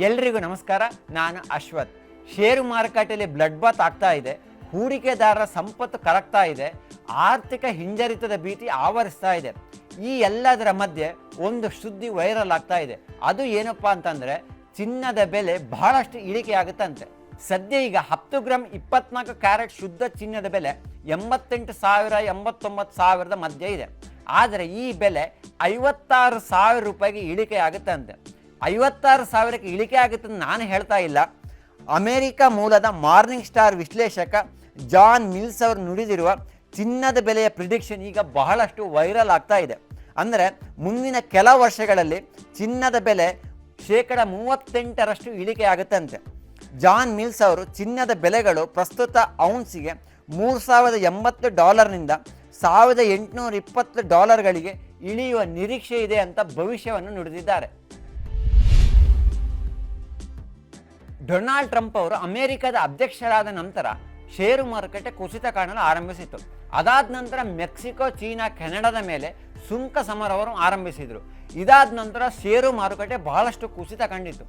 ಎಲ್ರಿಗೂ ನಮಸ್ಕಾರ. ನಾನು ಅಶ್ವಥ್. ಷೇರು ಮಾರುಕಟ್ಟೆಯಲ್ಲಿ ಬ್ಲಡ್ ಬಾತ್ ಆಗ್ತಾ ಇದೆ, ಹೂಡಿಕೆದಾರರ ಸಂಪತ್ತು ಕರಗ್ತಾ ಇದೆ, ಆರ್ಥಿಕ ಹಿಂಜರಿತದ ಭೀತಿ ಆವರಿಸ್ತಾ ಇದೆ. ಈ ಎಲ್ಲದರ ಮಧ್ಯೆ ಒಂದು ಸುದ್ದಿ ವೈರಲ್ ಆಗ್ತಾ ಇದೆ. ಅದು ಏನಪ್ಪಾ ಅಂತಂದರೆ, ಚಿನ್ನದ ಬೆಲೆ ಬಹಳಷ್ಟು ಇಳಿಕೆ ಆಗುತ್ತಂತೆ. ಸದ್ಯ ಈಗ 10 ಗ್ರಾಮ್ 24 ಕ್ಯಾರೆಟ್ ಶುದ್ಧ ಚಿನ್ನದ ಬೆಲೆ 88,000 89,000 ಮಧ್ಯೆ ಇದೆ. ಆದರೆ ಈ ಬೆಲೆ 56,000 ರೂಪಾಯಿಗೆ ಇಳಿಕೆ ಆಗುತ್ತಂತೆ. 56,000ಕ್ಕೆ ಇಳಿಕೆ ಆಗುತ್ತೆ ಅಂತ ನಾನು ಹೇಳ್ತಾ ಇಲ್ಲ. ಅಮೆರಿಕ ಮೂಲದ ಮಾರ್ನಿಂಗ್ ಸ್ಟಾರ್ ವಿಶ್ಲೇಷಕ ಜಾನ್ ಮಿಲ್ಸ್ ಅವರು ನುಡಿದಿರುವ ಚಿನ್ನದ ಬೆಲೆಯ ಪ್ರಿಡಿಕ್ಷನ್ ಈಗ ಬಹಳಷ್ಟು ವೈರಲ್ ಆಗ್ತಾ ಇದೆ. ಅಂದರೆ ಮುಂದಿನ ಕೆಲ ವರ್ಷಗಳಲ್ಲಿ ಚಿನ್ನದ ಬೆಲೆ 38% ಇಳಿಕೆ ಆಗುತ್ತಂತೆ. ಜಾನ್ ಮಿಲ್ಸ್ ಅವರು ಚಿನ್ನದ ಬೆಲೆಗಳು ಪ್ರಸ್ತುತ ಔನ್ಸಿಗೆ $3,080 $1,820 ಇಳಿಯುವ ನಿರೀಕ್ಷೆ ಇದೆ ಅಂತ ಭವಿಷ್ಯವನ್ನು ನುಡಿದಿದ್ದಾರೆ. ಡೊನಾಲ್ಡ್ ಟ್ರಂಪ್ ಅವರು ಅಮೆರಿಕದ ಅಧ್ಯಕ್ಷರಾದ ನಂತರ ಷೇರು ಮಾರುಕಟ್ಟೆ ಕುಸಿತ ಕಾಣಲು ಆರಂಭಿಸಿತು. ಅದಾದ ನಂತರ ಮೆಕ್ಸಿಕೋ, ಚೀನಾ, ಕೆನಡಾದ ಮೇಲೆ ಸುಂಕ ಸಮರವನ್ನು ಆರಂಭಿಸಿದರು. ಇದಾದ ನಂತರ ಷೇರು ಮಾರುಕಟ್ಟೆ ಬಹಳಷ್ಟು ಕುಸಿತ ಕಂಡಿತು.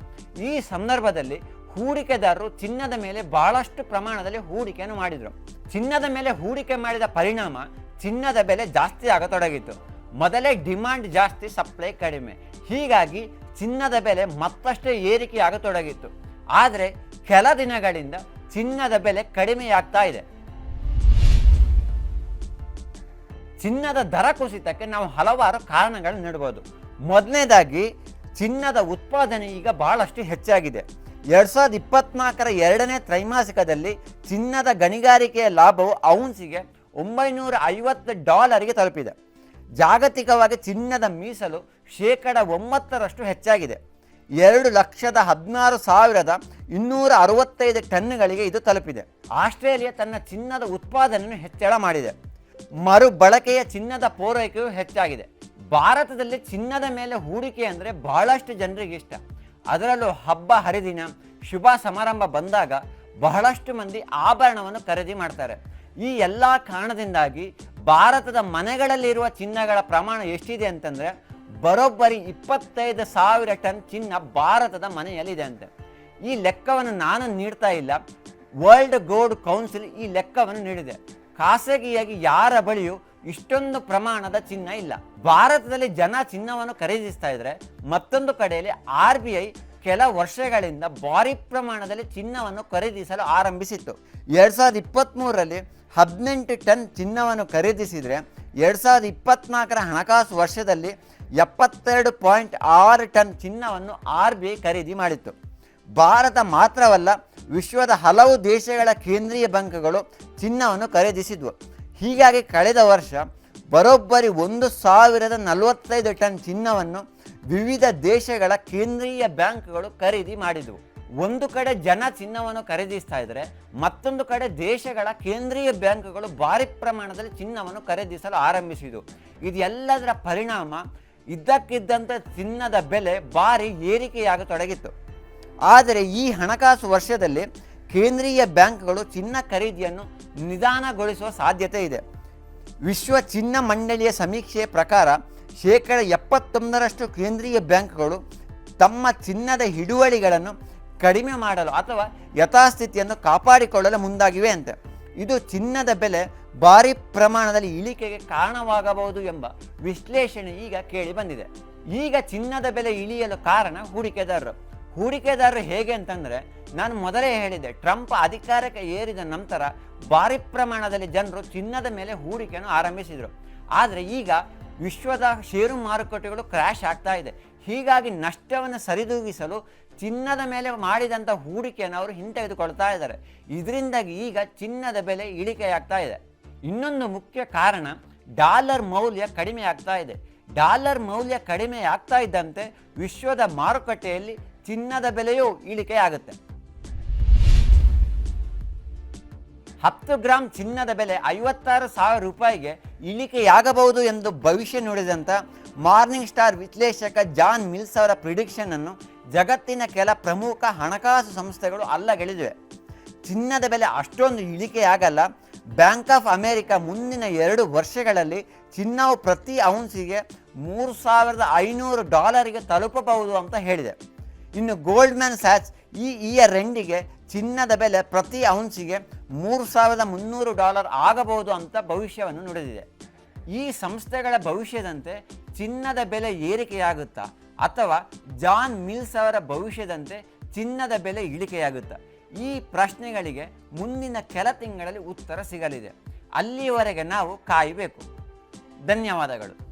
ಈ ಸಂದರ್ಭದಲ್ಲಿ ಹೂಡಿಕೆದಾರರು ಚಿನ್ನದ ಮೇಲೆ ಬಹಳಷ್ಟು ಪ್ರಮಾಣದಲ್ಲಿ ಹೂಡಿಕೆಯನ್ನು ಮಾಡಿದರು. ಚಿನ್ನದ ಮೇಲೆ ಹೂಡಿಕೆ ಮಾಡಿದ ಪರಿಣಾಮ ಚಿನ್ನದ ಬೆಲೆ ಜಾಸ್ತಿ ಆಗತೊಡಗಿತು. ಮೊದಲೇ ಡಿಮಾಂಡ್ ಜಾಸ್ತಿ, ಸಪ್ಲೈ ಕಡಿಮೆ. ಹೀಗಾಗಿ ಚಿನ್ನದ ಬೆಲೆ ಮತ್ತಷ್ಟು ಏರಿಕೆಯಾಗತೊಡಗಿತ್ತು. ಆದರೆ ಕೆಲ ದಿನಗಳಿಂದ ಚಿನ್ನದ ಬೆಲೆ ಕಡಿಮೆಯಾಗ್ತಾ ಇದೆ. ಚಿನ್ನದ ದರ ಕುಸಿತಕ್ಕೆ ನಾವು ಹಲವಾರು ಕಾರಣಗಳು ನೀಡಬಹುದು. ಮೊದಲನೇದಾಗಿ, ಚಿನ್ನದ ಉತ್ಪಾದನೆ ಈಗ ಬಹಳಷ್ಟು ಹೆಚ್ಚಾಗಿದೆ. 2024ರ 2ನೇ ತ್ರೈಮಾಸಿಕದಲ್ಲಿ ಚಿನ್ನದ ಗಣಿಗಾರಿಕೆಯ ಲಾಭವು ಔನ್ಸಿಗೆ $950 ತಲುಪಿದೆ. ಜಾಗತಿಕವಾಗಿ ಚಿನ್ನದ ಮೀಸಲು 9% ಹೆಚ್ಚಾಗಿದೆ. 2,16,265 ಟನ್ಗಳಿಗೆ ಇದು ತಲುಪಿದೆ. ಆಸ್ಟ್ರೇಲಿಯಾ ತನ್ನ ಚಿನ್ನದ ಉತ್ಪಾದನೆಯನ್ನು ಹೆಚ್ಚಳ ಮಾಡಿದೆ. ಮರುಬಳಕೆಯ ಚಿನ್ನದ ಪೂರೈಕೆಯು ಹೆಚ್ಚಾಗಿದೆ. ಭಾರತದಲ್ಲಿ ಚಿನ್ನದ ಮೇಲೆ ಹೂಡಿಕೆ ಅಂದರೆ ಬಹಳಷ್ಟು ಜನರಿಗೆ ಇಷ್ಟ. ಅದರಲ್ಲೂ ಹಬ್ಬ ಹರಿದಿನ, ಶುಭ ಸಮಾರಂಭ ಬಂದಾಗ ಬಹಳಷ್ಟು ಮಂದಿ ಆಭರಣವನ್ನು ಖರೀದಿ ಮಾಡ್ತಾರೆ. ಈ ಎಲ್ಲ ಕಾರಣದಿಂದಾಗಿ ಭಾರತದ ಮನೆಗಳಲ್ಲಿರುವ ಚಿನ್ನಗಳ ಪ್ರಮಾಣ ಎಷ್ಟಿದೆ ಅಂತಂದರೆ, ಬರೋಬ್ಬರಿ 25,000 ಟನ್ ಚಿನ್ನ ಭಾರತದ ಮನೆಯಲ್ಲಿದೆ ಅಂತೆ. ಈ ಲೆಕ್ಕವನ್ನು ನಾನು ನೀಡ್ತಾ ಇಲ್ಲ, ವರ್ಲ್ಡ್ ಗೋಲ್ಡ್ ಕೌನ್ಸಿಲ್ ಈ ಲೆಕ್ಕವನ್ನು ನೀಡಿದೆ. ಖಾಸಗಿಯಾಗಿ ಯಾರ ಬಳಿಯೂ ಇಷ್ಟೊಂದು ಪ್ರಮಾಣದ ಚಿನ್ನ ಇಲ್ಲ. ಭಾರತದಲ್ಲಿ ಜನ ಚಿನ್ನವನ್ನು ಖರೀದಿಸ್ತಾ ಇದ್ರೆ, ಮತ್ತೊಂದು ಕಡೆಯಲ್ಲಿ RBI ಕೆಲ ವರ್ಷಗಳಿಂದ ಭಾರಿ ಪ್ರಮಾಣದಲ್ಲಿ ಚಿನ್ನವನ್ನು ಖರೀದಿಸಲು ಆರಂಭಿಸಿತ್ತು. 2023ರಲ್ಲಿ 18 ಟನ್ ಚಿನ್ನವನ್ನು ಖರೀದಿಸಿದರೆ, 2024ರ ಹಣಕಾಸು ವರ್ಷದಲ್ಲಿ 72.6 ಟನ್ ಚಿನ್ನವನ್ನು RBI ಖರೀದಿ ಮಾಡಿತ್ತು. ಭಾರತ ಮಾತ್ರವಲ್ಲ, ವಿಶ್ವದ ಹಲವು ದೇಶಗಳ ಕೇಂದ್ರೀಯ ಬ್ಯಾಂಕ್ಗಳು ಚಿನ್ನವನ್ನು ಖರೀದಿಸಿದ್ವು. ಹೀಗಾಗಿ ಕಳೆದ ವರ್ಷ ಬರೋಬ್ಬರಿ 1,045 ಟನ್ ಚಿನ್ನವನ್ನು ವಿವಿಧ ದೇಶಗಳ ಕೇಂದ್ರೀಯ ಬ್ಯಾಂಕ್ಗಳು ಖರೀದಿ ಮಾಡಿದವು. ಒಂದು ಕಡೆ ಜನ ಚಿನ್ನವನ್ನು ಖರೀದಿಸ್ತಾ ಇದ್ದರೆ, ಮತ್ತೊಂದು ಕಡೆ ದೇಶಗಳ ಕೇಂದ್ರೀಯ ಬ್ಯಾಂಕ್ಗಳು ಭಾರಿ ಪ್ರಮಾಣದಲ್ಲಿ ಚಿನ್ನವನ್ನು ಖರೀದಿಸಲು ಆರಂಭಿಸಿದವು. ಇದೆಲ್ಲದರ ಪರಿಣಾಮ ಇದ್ದಕ್ಕಿದ್ದಂತೆ ಚಿನ್ನದ ಬೆಲೆ ಭಾರಿ ಏರಿಕೆಯಾಗತೊಡಗಿತ್ತು. ಆದರೆ ಈ ಹಣಕಾಸು ವರ್ಷದಲ್ಲಿ ಕೇಂದ್ರೀಯ ಬ್ಯಾಂಕ್ಗಳು ಚಿನ್ನ ಖರೀದಿಯನ್ನು ನಿಧಾನಗೊಳಿಸುವ ಸಾಧ್ಯತೆ ಇದೆ. ವಿಶ್ವ ಚಿನ್ನ ಮಂಡಳಿಯ ಸಮೀಕ್ಷೆಯ ಪ್ರಕಾರ 71% ಕೇಂದ್ರೀಯ ಬ್ಯಾಂಕ್ಗಳು ತಮ್ಮ ಚಿನ್ನದ ಹಿಡುವಳಿಗಳನ್ನು ಕಡಿಮೆ ಮಾಡಲು ಅಥವಾ ಯಥಾಸ್ಥಿತಿಯನ್ನು ಕಾಪಾಡಿಕೊಳ್ಳಲು ಮುಂದಾಗಿವೆ ಅಂತೆ. ಇದು ಚಿನ್ನದ ಬೆಲೆ ಭಾರಿ ಪ್ರಮಾಣದಲ್ಲಿ ಇಳಿಕೆಗೆ ಕಾರಣವಾಗಬಹುದು ಎಂಬ ವಿಶ್ಲೇಷಣೆ ಈಗ ಕೇಳಿ ಬಂದಿದೆ. ಈಗ ಚಿನ್ನದ ಬೆಲೆ ಇಳಿಯಲು ಕಾರಣ ಹೂಡಿಕೆದಾರರು ಹೇಗೆ ಅಂತಂದರೆ, ನಾನು ಮೊದಲೇ ಹೇಳಿದೆ, ಟ್ರಂಪ್ ಅಧಿಕಾರಕ್ಕೆ ಏರಿದ ನಂತರ ಭಾರಿ ಪ್ರಮಾಣದಲ್ಲಿ ಜನರು ಚಿನ್ನದ ಮೇಲೆ ಹೂಡಿಕೆಯನ್ನು ಆರಂಭಿಸಿದರು. ಆದರೆ ಈಗ ವಿಶ್ವದ ಷೇರು ಮಾರುಕಟ್ಟೆಗಳು ಕ್ರ್ಯಾಶ್ ಆಗ್ತಾ ಇದೆ. ಹೀಗಾಗಿ ನಷ್ಟವನ್ನು ಸರಿದೂಗಿಸಲು ಚಿನ್ನದ ಮೇಲೆ ಮಾಡಿದಂಥ ಹೂಡಿಕೆಯನ್ನು ಅವರು ಹಿಂತೆಗೆದುಕೊಳ್ತಾ ಇದ್ದಾರೆ. ಇದರಿಂದಾಗಿ ಈಗ ಚಿನ್ನದ ಬೆಲೆ ಇಳಿಕೆಯಾಗ್ತಾ ಇದೆ. ಇನ್ನೊಂದು ಮುಖ್ಯ ಕಾರಣ, ಡಾಲರ್ ಮೌಲ್ಯ ಕಡಿಮೆ ಆಗ್ತಾ ಇದೆ. ಡಾಲರ್ ಮೌಲ್ಯ ಕಡಿಮೆ ಆಗ್ತಾ ಇದ್ದಂತೆ ವಿಶ್ವದ ಮಾರುಕಟ್ಟೆಯಲ್ಲಿ ಚಿನ್ನದ ಬೆಲೆಯೂ ಇಳಿಕೆಯಾಗುತ್ತೆ. 10 ಗ್ರಾಮ್ ಚಿನ್ನದ ಬೆಲೆ 56,000 ರೂಪಾಯಿಗೆ ಇಳಿಕೆಯಾಗಬಹುದು ಎಂದು ಭವಿಷ್ಯ ನುಡಿದಂಥ ಮಾರ್ನಿಂಗ್ ಸ್ಟಾರ್ ವಿಶ್ಲೇಷಕ ಜಾನ್ ಮಿಲ್ಸ್ ಅವರ ಪ್ರಿಡಿಕ್ಷನ್ ಅನ್ನು ಜಗತ್ತಿನ ಕೆಲ ಪ್ರಮುಖ ಹಣಕಾಸು ಸಂಸ್ಥೆಗಳು ಅಲ್ಲಗೆಳೆದಿವೆ. ಚಿನ್ನದ ಬೆಲೆ ಅಷ್ಟೊಂದು ಇಳಿಕೆಯಾಗಲ್ಲ. ಬ್ಯಾಂಕ್ ಆಫ್ ಅಮೆರಿಕಾ ಮುಂದಿನ 2 ವರ್ಷಗಳಲ್ಲಿ ಚಿನ್ನವು ಪ್ರತಿ ಔನ್ಸಿಗೆ $3,500 ತಲುಪಬಹುದು ಅಂತ ಹೇಳಿದೆ. ಇನ್ನು ಗೋಲ್ಡ್ಮ್ಯಾನ್ ಸ್ಯಾಚ್ ಈ ಇಯರ್ ಎಂಡಿಗೆ ಚಿನ್ನದ ಬೆಲೆ ಪ್ರತಿ ಔನ್ಸಿಗೆ $3,300 ಆಗಬಹುದು ಅಂತ ಭವಿಷ್ಯವನ್ನು ನುಡಿದಿದೆ. ಈ ಸಂಸ್ಥೆಗಳ ಭವಿಷ್ಯದಂತೆ ಚಿನ್ನದ ಬೆಲೆ ಏರಿಕೆಯಾಗುತ್ತಾ ಅಥವಾ ಜಾನ್ ಮಿಲ್ಸ್ ಅವರ ಭವಿಷ್ಯದಂತೆ ಚಿನ್ನದ ಬೆಲೆ ಇಳಿಕೆಯಾಗುತ್ತಾ? ಈ ಪ್ರಶ್ನೆಗಳಿಗೆ ಮುಂದಿನ ಕೆಲ ತಿಂಗಳಲ್ಲಿ ಉತ್ತರ ಸಿಗಲಿದೆ. ಅಲ್ಲಿಯವರೆಗೆ ನಾವು ಕಾಯಬೇಕು. ಧನ್ಯವಾದಗಳು.